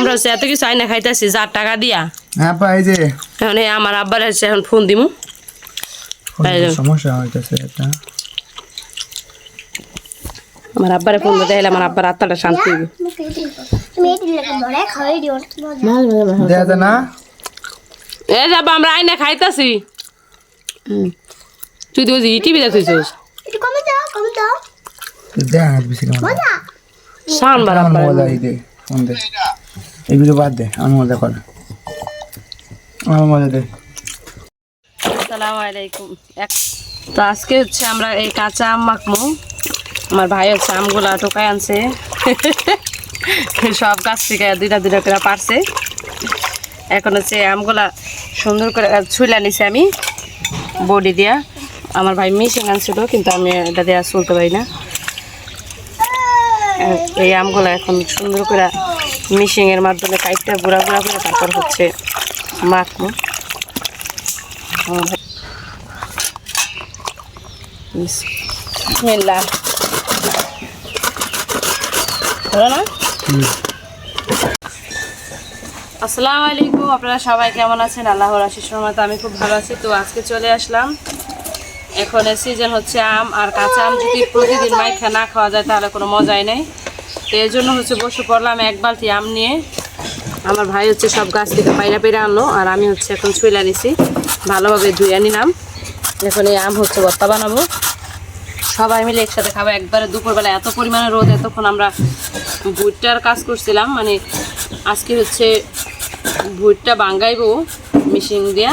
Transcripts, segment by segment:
আমরা হচ্ছে এত কিছু আইনা খাইতেছি 4 টাকা দিয়া। হ্যাঁ পাই যে এখন আমার আব্বার এসে এখন ফোন দিমু। সমস্যা হইতেছে এটা। আমার আব্বারে ফোন দিতে হলে আমার আব্বার আত্মাটা শান্তি হইবে। দেয়া যায় না? এ যাবা আমরা আইনা খাইতাছি। তুই তো টিভি দেখছিস? দেয়া বেশি কেমন শান বার আব্বার মজা দে ফোন দে এগুলো বাদ দে আমার মজা কর আমার মজা দে। আসসালামু আলাইকুম। তো আজকে হচ্ছে আমরা এই কাঁচা আম মাখবো। আমার ভাই হচ্ছে আমগুলা টোকায় আনছে, সব গাছ থেকে দুইটা দুইটা করে পারছে। এখন হচ্ছে আমগুলা সুন্দর করে ছুইলা নিছে আমি বডি দিয়া। আমার ভাই মিশিং আনছিল কিন্তু আমি এটা দিয়ে চলতে পারি না। এই আমগুলা এখন সুন্দর করে মিশিংয়ের মাধ্যমে কাইটটা গুঁড়া গুঁড়া করে তারপর হচ্ছে মাখবো। বিসমিল্লাহ। না আসসালামু আলাইকুম, আপনারা সবাই কেমন আছেন? আল্লাহর আশিস রহমতে আমি খুব ভালো আছি। তো আজকে চলে আসলাম, এখন সিজন হচ্ছে আম, আর কাঁচা আম যদি প্রতিদিন মাইখা না খাওয়া যায় তাহলে কোনো মজাই নেই। তো এর জন্য হচ্ছে বসে পড়লাম এক বালতি আম নিয়ে। আমার ভাই হচ্ছে সব গাছ থেকে পায়রা পেরে আনলো, আর আমি হচ্ছে এখন ছুইলা নিছি, ভালোভাবে ধুয়ে নিলাম। এখন এই আম হচ্ছে ভর্তা বানাবো, সবাই মিলে একসাথে খাবো একবারে দুপুরবেলা। এত পরিমাণে রোদ, এতক্ষণ আমরা ভুট্টার কাজ করছিলাম, মানে আজকে হচ্ছে ভুট্টা বাঙ্গাইবো মেশিন দিয়া,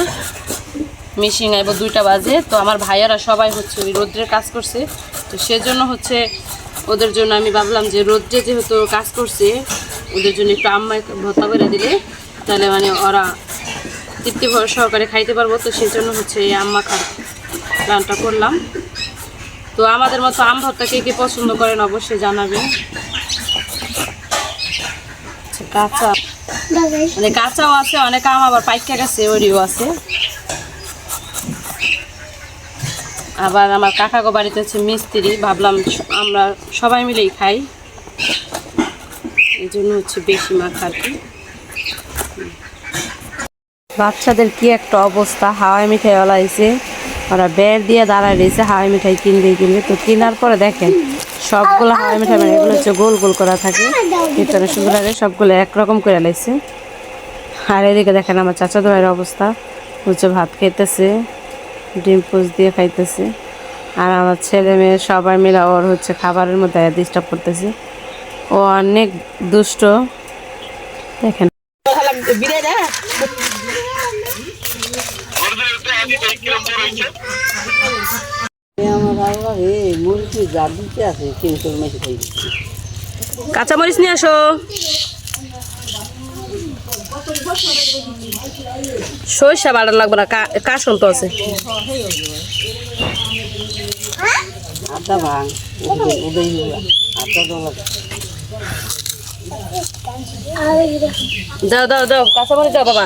মেশিন আইব 2টা বাজে। তো আমার ভাইয়ারা সবাই হচ্ছে ওই রোদ্রের কাজ করছে, তো সেজন্য হচ্ছে ওদের জন্য আমি ভাবলাম যে রোদ্রে যেহেতু কাজ করছে ওদের জন্য একটু আম ভর্তা করে দিলে তাহলে মানে ওরা তৃপ্তি সহকারে খাইতে পারবো। তো সেজন্য হচ্ছে এই আম মাখার প্ল্যানটা করলাম। তো আমাদের মতো আম ভর্তা কে কে পছন্দ করেন অবশ্যই জানাবেন। কাঁচা মানে কাঁচাও আছে, অনেক আম আবার পাইকা গেছে ওরিও আছে। আবার আমার কাকাগো বাড়িতে হচ্ছে মিস্ত্রি, ভাবলাম আমরা সবাই মিলেই খাই, এই জন্য হচ্ছে বেশি মাখা আর কি। বাচ্চাদের কি একটা অবস্থা, হাওয়াই মিঠাই ওলা হয়েছে, ওরা বের দিয়ে দাঁড়ায় রয়েছে হাওয়াই মিঠাই কিনবে। তো কেনার পরে দেখেন সবগুলো হাওয়াই মিঠাই, মানে এগুলো হচ্ছে গোল গোল করা থাকে, ভিতরে সুন্দর লাগে, সবগুলো একরকম করে লাইছে। আর এদিকে দেখেন আমার চাচাতো ভাইয়ের অবস্থা, হচ্ছে ভাত খাইতেছে, ডিম পোচ দিয়ে খাইতেছে। আর আমার ছেলে মেয়ে সবাই মিলে ওর হচ্ছে খাবারের মধ্যে ডিস্টার্ব করতেছে, ও অনেক দুষ্ট। দেখেন কাঁচামরিচ নিয়ে আসো, সরিষা বাটার লাগবে না, কাশন তো আছে। দাও দাও দাও কাঁচামরিচ দাও বাবা।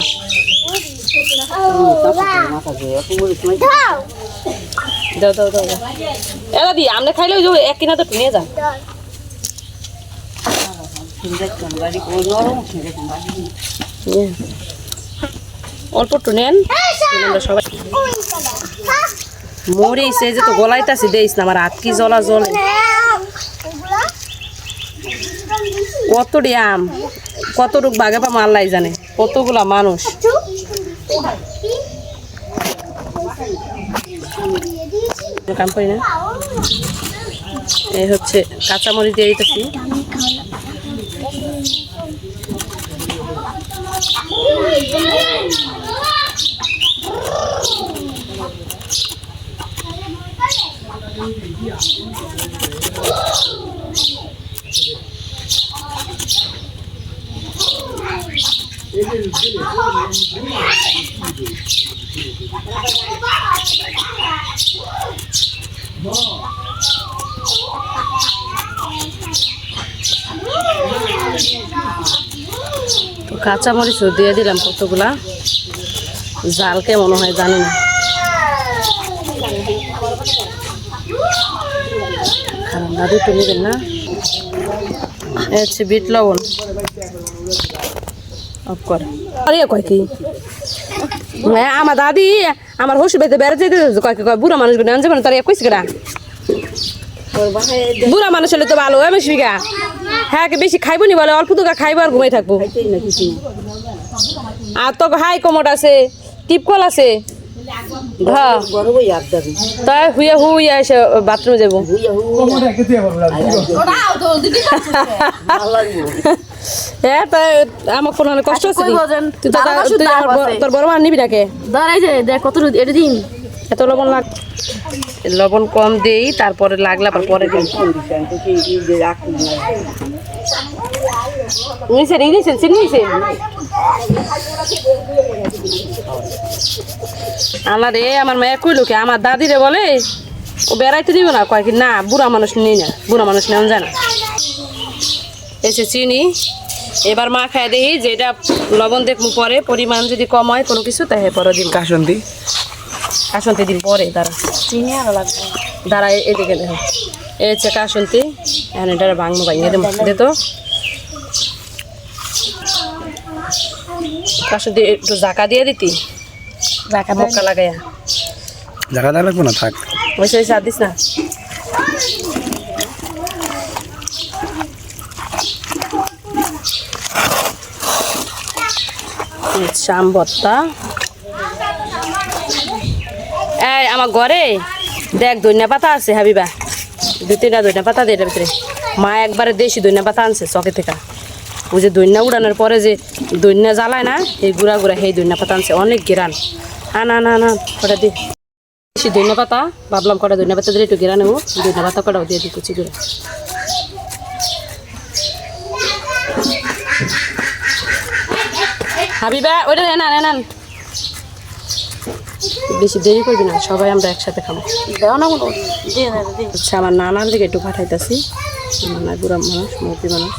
দাও দাও দাও এলা দি আমরা খাইলে ওই যে এক কিনা তো নিয়ে যান। অল্প একটু নেন, আমরা সবাই মরিস এই যে তো গলাইতাছি দেইস না, আমার হাত কি জ্বলা জ্বলে। কতটি আম কতটুক বাগে পা মাল্লাই জানে, কতগুলা মানুষ। কাম করি না, এই হচ্ছে কাঁচামরিচ দিয়ে দিতেছি। তো কাঁচামরিচও দিয়ে দিলাম কতগুলা, জাল কেমন হয় জানি না। খারাপ না দুটো নেবেন না, হচ্ছে বিট লবণ। অফ কর আরে কয় কি আমার দাদি আমার হসুর বেতে বেড়াতে যেতে কয় কি কয় বুড়া মানুষ গুলো আনছে মানে তার কইছে কেনা বুড়া মানুষ হলে তো ভালো হয় বেশিগা হ্যাঁ বেশি খাইবো নি বলে অল্প টাকা খাইবো আর ঘুমাই থাকবো আর তো হাই কমোড আছে টিপকল আছে হ্যাঁ তাই হুইয়া হুইয়া এসে বাথরুমে যাবো হ্যাঁ তাই আমার কোনো কষ্ট আছে তোর বড় মা নিবি নাকি কত এটা দিন এত লবণ লাগ লবণ কম দেই তারপরে লাগলে আবার পরে দিই নিছেন নিছেন চিনিছেন আমার মেয়ে কইলো কি আমার দাদিরে বলে ও বেড়াইতে দিব না কয় কি না বুড়া মানুষ নেই না বুড়া মানুষ নেওয়া যায় না এসে চিনি এবার মা খায় দেখি যে এটা লবণ দেখবো পরে পরিমাণ যদি কম হয় কোনো কিছু তাই পরে দিন কাসন্তি কাসন্তি দিন পরে দাঁড়া চিনি আরো লাগবে দাঁড়া এদিকে দেখো এই হচ্ছে কাসন্তি এখন এটা ভাঙবো ভাঙিয়ে দে তো কাসন্তি একটু জাকা দিয়ে দিতি জাকা মক্কা লাগাইয়া জায়গা দেওয়া লাগবো না থাক ওইসে ওইসে আর দিস না শাম ভর্তা এই আমার ঘরে দেখ ধনিয়া পাতা আছে হাবিবা 2-3টা ধনিয়া পাতা দিয়ে ভিতরে মা একবারে দেশি ধনিয়া পাতা আনছে চকে থেকে ওই যে ধনিয়া উড়ানোর পরে যে ধনিয়া জ্বালায় না এই গুড়া গুড়া সেই ধনিয়া পাতা আনছে অনেক গেরান আনা কটা দি বেশি ধনিয়া পাতা ভাবলাম কটা ধনিয়া পাতা দিলে একটু গেরা নেবো ধনিয়া পাতা কটাও দিয়ে দিই কুচি করে হাবিবা ওইটা নেন বেশি দেরি করবি না সবাই আমরা একসাথে খাবো দাও না কোনো দিয়ে দিন আচ্ছা আমার নানার দিকে একটু পাঠাইতেছি নানা বুড়া মানুষ মূর্তি মানুষ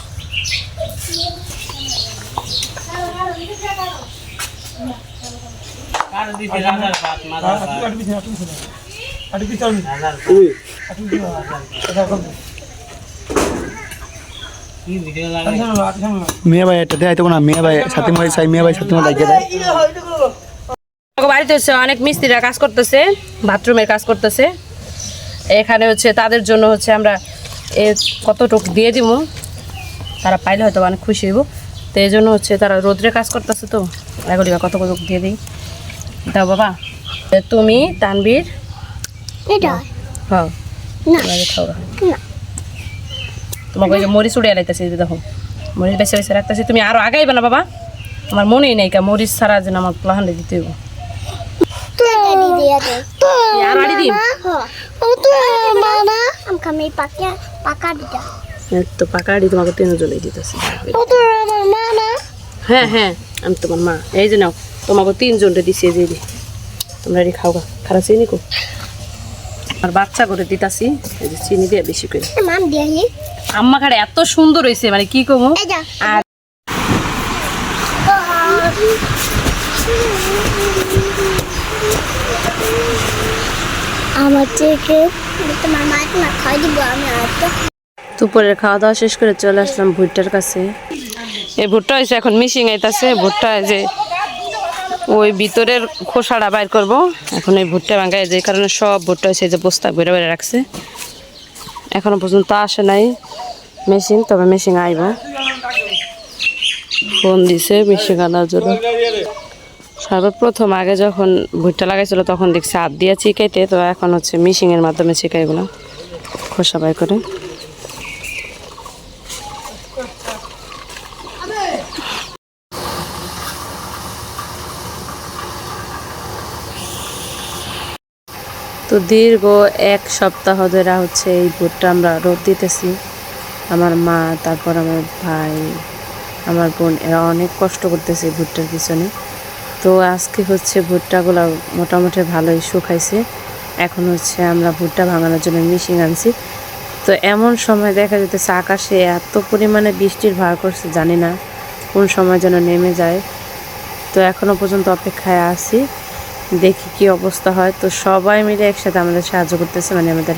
মেয়ে ভাই এটা দেয় তো না মেয়ে ভাই সাথে ভাই চাই মেয়ে ভাই সাথে লাগিয়ে দেয় বাড়িতে হচ্ছে অনেক মিস্ত্রিরা কাজ করতেছে বাথরুমের কাজ করতেছে এখানে হচ্ছে তাদের জন্য হচ্ছে আমরা কতটুকু দিয়ে দিব তারা পাইলে হয়তো অনেক খুশি হইব তো এই জন্য হচ্ছে তারা রোদ্রে কাজ করতেছে তো এগুলি কতটুকু দিয়ে দিই দাও বাবা তুমি তানবীর হ্যাঁ খাওয়া তোমাকে ওই যে মরিচ উড়ে লাইতেছি দেখো মরিচ বেছে বেছে রাখতেছি তুমি আরো আগাইবে না বাবা আমার মনেই নেই কা মরিচ ছাড়া যেন আমার প্লাহান্ডে দিতে হইব তো পাকাড়ি তোমাকে 3 জনে দিতেছি হ্যাঁ আমি তোমার মা এই যে নাও তোমাকে 3 জনরে দিছি এই যে তোমরা এটি খাও খারাপ চিনি কো আর বাচ্চা করে দিতাছি এই যে চিনি দিয়ে বেশি করে আম্মা খাড়ে এত সুন্দর হয়েছে মানে কি কমু আর দুপুরের খাওয়া দাওয়া শেষ করে চলে আসলাম ভুট্টার কাছে এই ভুট্টা হয়েছে এখন মিশিং আইতাছে ভুট্টা যে ওই ভিতরের খোসাটা বাইর করব এখন এই ভুট্টা ভাঙায় যে কারণে সব ভুট্টা হয়েছে যে বস্তা বেড়ে বেড়ে রাখছে এখনো পর্যন্ত আসে নাই মেশিন তবে মেশিন আইব ফোন দিছে মেশিন আনার জন্য সর্বপ্রথম আগে যখন ভুট্টা লাগাইছিল তখন দেখছি হাত দিয়ে চিকাইতে তো এখন হচ্ছে মেশিনের মাধ্যমে চিকাই এগুলো খোসা বাই করে তো দীর্ঘ 1 সপ্তাহ ধরে হচ্ছে এই ভুট্টা আমরা রোদ দিতেছি আমার মা তারপর আমার ভাই আমার বোন এরা অনেক কষ্ট করতেছে ভুট্টার পিছনে তো আজকে হচ্ছে ভুট্টাগুলো মোটামুটি ভালোই শুকাইছে এখন হচ্ছে আমরা ভুট্টা ভাঙানোর জন্য মেশিন আনছি তো এমন সময় দেখা যেতেছে আকাশে এত পরিমাণে বৃষ্টির ভার করছে জানি না কোন সময় যেন নেমে যায় তো এখনো পর্যন্ত অপেক্ষায় আছি দেখি কি অবস্থা হয় তো সবাই মিলে একসাথে আমাদের সাহায্য করতেছে মানে আমাদের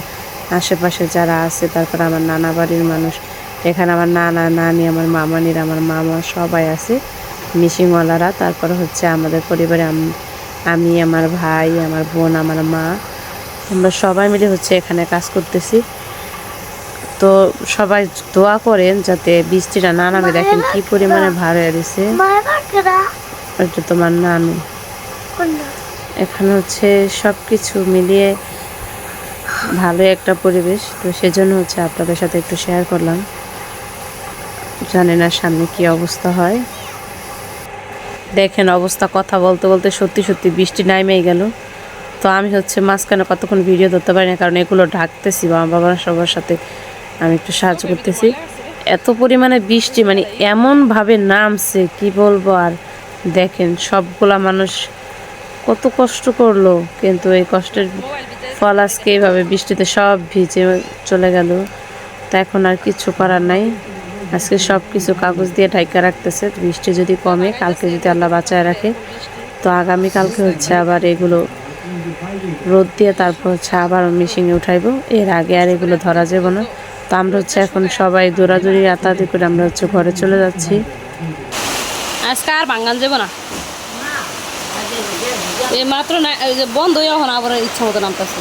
আশেপাশে যারা আছে তারপর আমার নানা বাড়ির মানুষ এখানে আমার নানা নানি, আমার মামানির, আমার মামা সবাই আছে, মিশিংওয়ালারা। তারপরে হচ্ছে আমাদের পরিবারে আমি, আমার ভাই, আমার বোন, আমার মা, আমরা সবাই মিলে হচ্ছে এখানে কাজ করতেছি। তো সবাই দোয়া করেন যাতে বৃষ্টিটা না নামে। দেখেন কি পরিমাণে ভার হয়ে দিছে। এটা তোমার নানু। এখানে হচ্ছে সব কিছু মিলিয়ে ভালো একটা পরিবেশ, তো সেজন্য হচ্ছে আপনাদের সাথে একটু শেয়ার করলাম। জানি না সামনে কি অবস্থা হয়। দেখেন অবস্থা, কথা বলতে বলতে সত্যি সত্যি বৃষ্টি নামেই গেল। তো আমি হচ্ছে মাঝখানে কতক্ষণ ভিডিও ধরতে পারি না, কারণ এগুলো ঢাকতেছি, বাবার সবার সাথে আমি একটু সাহায্য করতেছি। এত পরিমাণে বৃষ্টি মানে এমনভাবে নামছে কি বলবো। আর দেখেন সবগুলা মানুষ কত কষ্ট করলো, কিন্তু এই কষ্টের ফল আজকে এইভাবে বৃষ্টিতে সব ভিজে চলে গেল। তা এখন আর কিছু করার নাই। আজকে সব কিছু কাগজ দিয়ে ঢাকা রাখতেছে। বৃষ্টি যদি কমে, কালকে যদি আল্লাহ বাঁচায় রাখে, তো আগামীকালকে হচ্ছে আবার এগুলো রোদ দিয়ে তারপর হচ্ছে আবার মেশিনে উঠাইবো। এর আগে আর এগুলো ধরা যাবে না। তো আমরা হচ্ছে এখন সবাই দৌড়াদৌড়ি আতাদি করে আমরা হচ্ছে ঘরে চলে যাচ্ছি। আজকে আর বাঙ্গাল যাবো না, এই মাত্র না বন্ধ হয়ে এখন আবার ইচ্ছা মতো নামতেছে।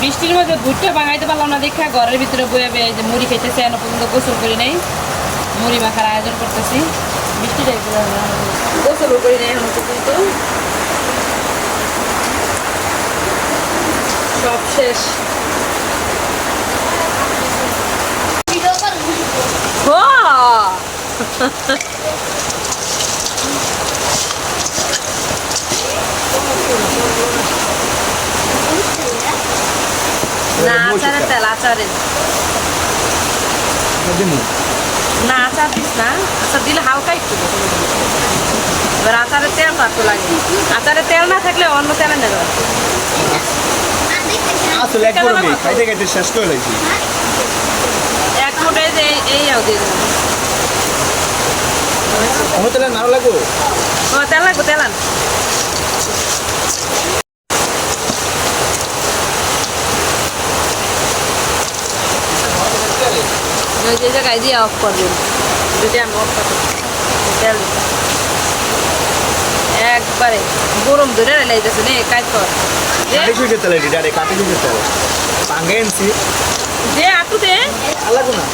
বৃষ্টির মধ্যে ঘুরতে বাঙাইতে পারলাম না দেখা ঘরের ভিতরে বয়ে এই যে মুড়ি খেতেছে, এখনো পর্যন্ত গোসল করি নাই। মুড়ি মাখার আয়োজন করতেছি। বৃষ্টিটা গোসল করি নাই এখনো পর্যন্ত। সব শেষ। না আচারের তেল, আচারের না, আচার দিস না। আচার দিলে হালকা একটু, এবার আচারের তেল তো লাগে। আচারের তেল না থাকলে অন্য তেলে নেবে। আসলে এক করে নেই, খাইতে খাইতে শেষ করে লাগছি। এক মোটে যে এই আও দিয়ে দেবো। আমার তেলে নাও লাগবো। ও তেল লাগবো, তেল আন। যে জায়গায় দিয়ে অফ করবেন, যদি আমি অফ করবো তেল একবারে গরম ধরে লাইতেছে নে কাজ কর। কাটি সুইটের তেল এটি ডাইরেক্ট কাটি সুইটের তেল পাঙ্গে আনছি। যে আটু দে, আর লাগবো না,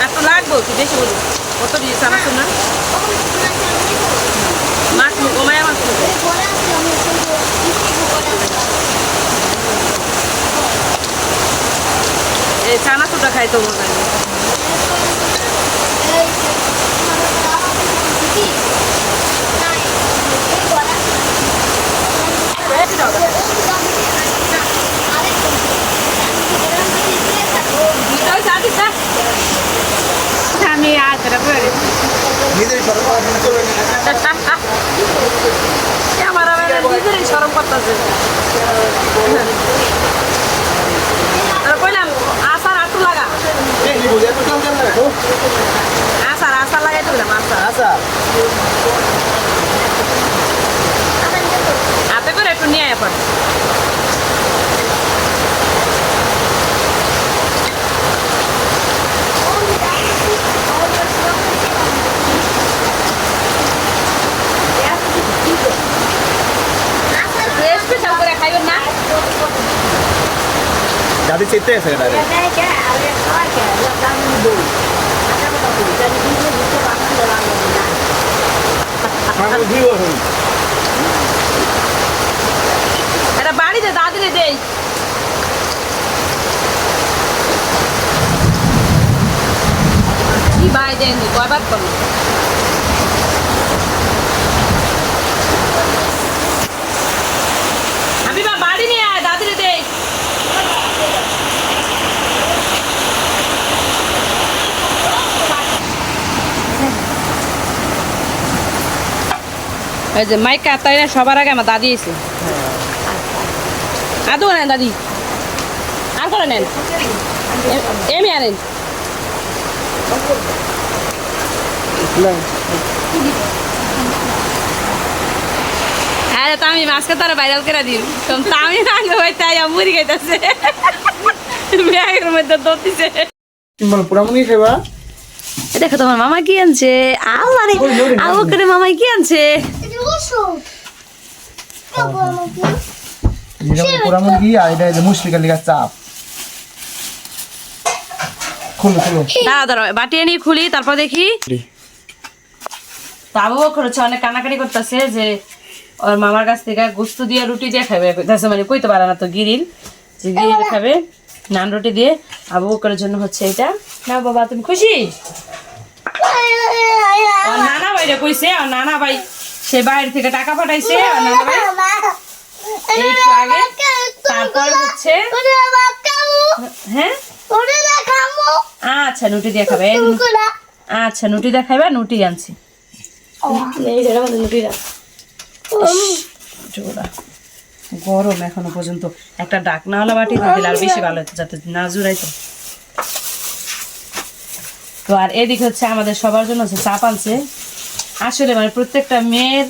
আটু লাগবো কি বেশি বলি কত দিয়ে চানাচুর না মাছ কমায় মাছ এই চানাচুরটা খাইতো মজা নেই। আমি আজ আমার নিজেরই সরম করতেছে। কইলাম আচার আটু লাগা, আচার আচার লাগাই দিলাম। আচার হাতে করে একটু নিয়ে এখন স্পেশাল করে খাইবেন না। দাদি চেতে আছে ডাইরেক্ট এটা বাড়ি বাড়িতে দাদিরে দেই কি ভাই দেন কয়বার করলো হাবিবা বাড়ি নিয়ে আয় দাদিরে দেই এই যে মাইকা তাই না সবার আগে আমার দাদি এসে আদৌ নেন দাদি আর করে নেন এমনি আনেন আরে তো আমি মাছকে তারা ভাইরাল করে দিন আমি আগে হইতে মুড়ি খাইতেছে ব্যাগের মধ্যে দতিছে বল পুরামুনি খাইবা দেখো তোমার মামা কি আনছে আল্লাহ রে আবু করে মামা কি আনছে যেটা পুরামুনি আর এটা যে মুশফিকার লিগা চাপ খুলো দাঁড়া বাটিয়ে নিয়ে খুলি তারপর দেখি তা আবু বকর হচ্ছে অনেক কানাকানি করতেছে যে ওর মামার কাছ থেকে গোস্ত দিয়ে রুটি দিয়ে খাবে মানে কইতে পারে না তো গিরিল যে গিরিল খাবে নান রুটি দিয়ে আবু বকরের জন্য হচ্ছে এটা না বাবা তুমি খুশি ওর নানা ভাইরা কইছে আর নানা ভাই সে বাইরে থেকে টাকা পাঠাইছে আর নানা ভাই একটু আগে তারপর হচ্ছে হ্যাঁ আচ্ছা নুটি দিয়ে খাবে আচ্ছা নুটি দিয়ে খাবে নুটি আনছি গরম এখনো পর্যন্ত একটা ডাকনাওয়ালা বাটি দিয়ে দিলে আর বেশি ভালো হতো যাতে না জুড়াইতো তো আর এদিকে হচ্ছে আমাদের সবার জন্য হচ্ছে চাপ আনছে আসলে মানে প্রত্যেকটা মেয়ের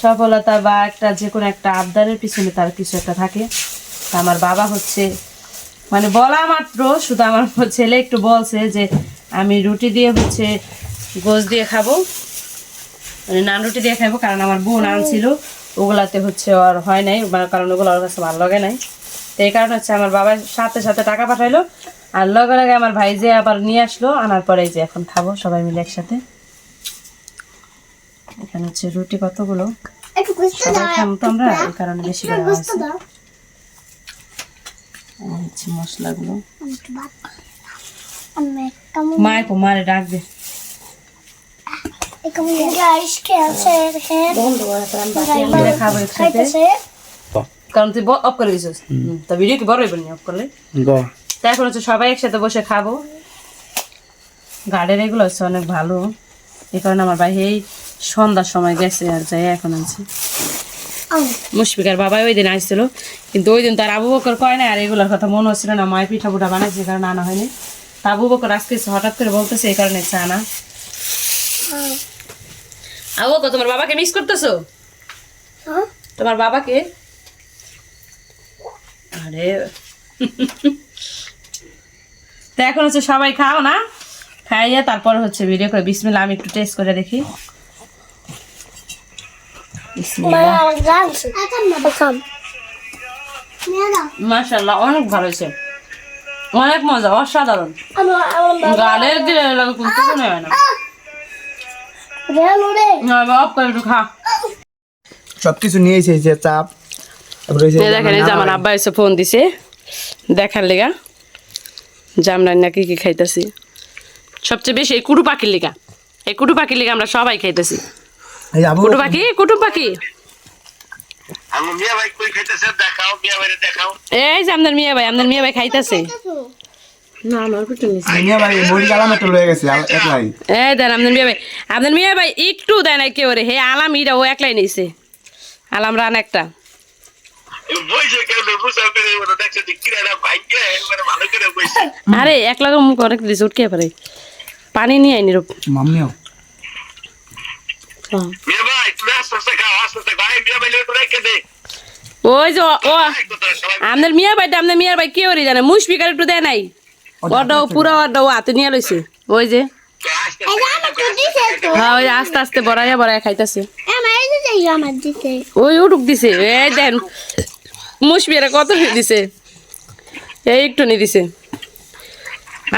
সফলতা বা একটা যে কোনো একটা আবদারের পিছনে তার কিছু একটা থাকে তা আমার বাবা হচ্ছে মানে বলা মাত্র শুধু আমার ছেলে একটু বলছে যে আমি রুটি দিয়ে হচ্ছে গোশ দিয়ে খাবো মানে নান রুটি দিয়ে খাবো কারণ আমার বোন আনছিল ওগুলাতে হচ্ছে আর হয় নাই কারণ ওগুলো ওর কাছে ভালো লাগে নাই তো এই কারণে হচ্ছে আমার বাবার সাথে সাথে টাকা পাঠাইলো আর লগে লগে আমার ভাই যে আবার নিয়ে আসলো আনার পরে যে এখন খাবো সবাই মিলে একসাথে এখানে হচ্ছে রুটি কতগুলো সবাই খাবো তো আমরা এই কারণে বেশি করে আছে হচ্ছে মশলাগুলো মায় কো মারে ডাক দে খাবো একসাথে কারণ তুই অফ করে দিছিস তা ভিডিও কি বড় হইব না অফ করলে তা এখন হচ্ছে সবাই একসাথে বসে খাবো গার্ডের এগুলো হচ্ছে অনেক ভালো এই কারণে আমার ভাই এই সন্ধ্যার সময় গেছে আর যাই এখন আনছি মুশফিকার বাবাই ওই দিন আসছিল কিন্তু ওই দিন তার আবু বকর কয় না আর এগুলোর কথা মনে হচ্ছিল না মায়ের পিঠা পুঠা বানাইছে এই কারণে আনা হয়নি তা আবু বকর আজকে হঠাৎ করে বলতেছে এই কারণে চা না আবু বকর তোমার বাবাকে মিস করতেছো তোমার বাবাকে আরে তো এখন হচ্ছে সবাই খাও না খাইয়ে তারপর হচ্ছে ভিডিও করে বিসমিল্লাহ আমি একটু টেস্ট করে দেখি মাশাআল্লাহ অনেক ভালো হয়েছে অনেক মজা অসাধারণ গালের দিলে কিন্তু কোনো হয় না অফ করে একটু খা সবকিছু নিয়েছে যে চাপ দেখেন এই যে আমার আব্বা এসে ফোন দিছে দেখার লেগা জামরান নাকি কি খাইতেছি সবচেয়ে বেশি এই কুটু পাখির লেগা এই কুটু পাখির লেগা আমরা সবাই খাইতেছি কুটু পাখি এই যে আপনার মিয়া ভাই খাইতেছে না আমার কুটু নিছে মিয়া ভাই বড়ি গালাম একটু লয়ে গেছে একলাই এই দেন আপনার মিয়া ভাই একটু দেয় না কেউ রে হে আলাম ইরা ও একলাই নিছে আলাম রান একটা আরে একলা মুখ অনেক দিছে উঠকে পারে পানি নিয়ে আইনি রূপ মাম্মিও ওই যে ও আপনার মিয়া ভাই কি করি জানে মুশফিকার একটু দেয় নাই ওটাও পুরো ওটাও হাতে নিয়ে লইছে ওই যে হ্যাঁ ওই আস্তে আস্তে বড়াইয়া খাইতেছে ওই উঠুক দিছে এই দেন মুশফিরা কত দিছে এই একটু নি দিছে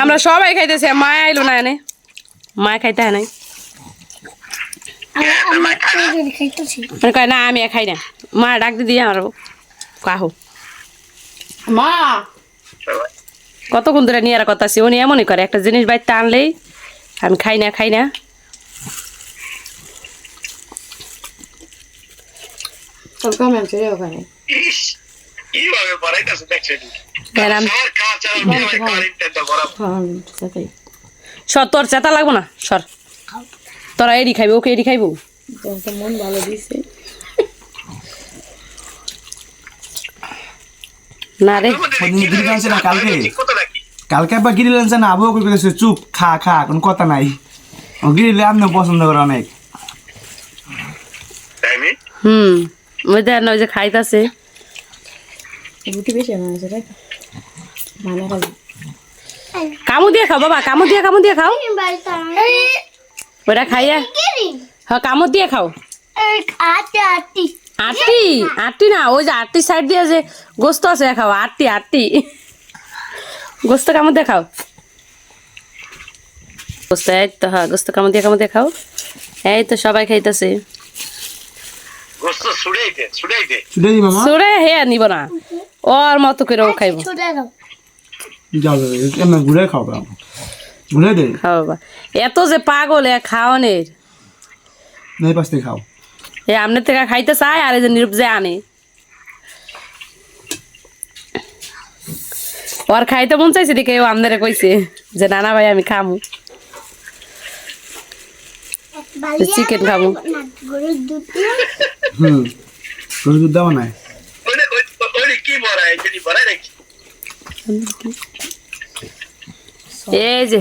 আমরা সবাই খাইতেছি মায় আইলো না এনে মায় খাইতে হয় নাই কয় না আমি খাই না মা ডাক দিদি আর কাহো মা কতক্ষণ ধরে নিয়ে আর কথা আছে, উনি এমনই করে একটা জিনিস বাড়িতে আনলেই আমি খাই না সর তোর চেতা লাগবো না, সর তোরা এডি খাইবো, ওকে এডি খাইবো। মন ভালো দিছে না রে, গিরি আনছে না কালকে, কালকে একবার গিরি আনছে না, আবহাওয়া করে গেছে চুপ খা খা, কোনো কথা নাই। গিরি আপনি পছন্দ করে অনেক। ওই দেন ওই যে খাইতাছে, কামু দিয়ে খাও বাবা, কামু দিয়ে খাও, ওটা খাইয়া হ্যাঁ কামড় দিয়ে খাও। আটটি না, ওই যে আটটি সাইড দিয়ে যে গোস্ত আছে খাও, আটটি গোস্ত কামড় দিয়ে খাও, গোস্ত এই তো, হ্যাঁ গোস্ত কামড় দিয়ে খাও। এই তো সবাই খাইতেছে, সুরে হে নিব না, ওর মতো করে ও খাইব। ঘুরে খাও, ঘুরে দে খাও বাবা, এত যে পাগল এ খাওয়ানের, এই পাশ থেকে খাও। এ আমনের থেকে খাইতে চায়, আর এই যে নিরূপ যে আনে, ওর খাইতে মন চাইছে দেখে ও আমদারে কইছে যে নানা ভাই আমি খামু, চিকেন খামু। গরুর দুধ দেওয়া নাই, এই যে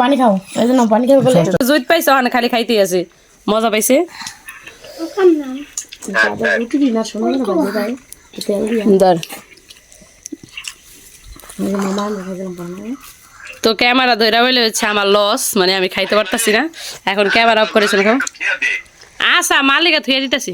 পানি খাও, এই জন্য পানি খাবে বলে জুইত পাইছে, ওখানে খালি খাইতে আছে, মজা পাইছে। ধর তো ক্যামেরা ধরে বলে হচ্ছে আমার লস, মানে আমি খাইতে পারতাছি না, এখন ক্যামেরা অফ করেছেন। আচ্ছা মালিকা থুয়ে দিতেছি।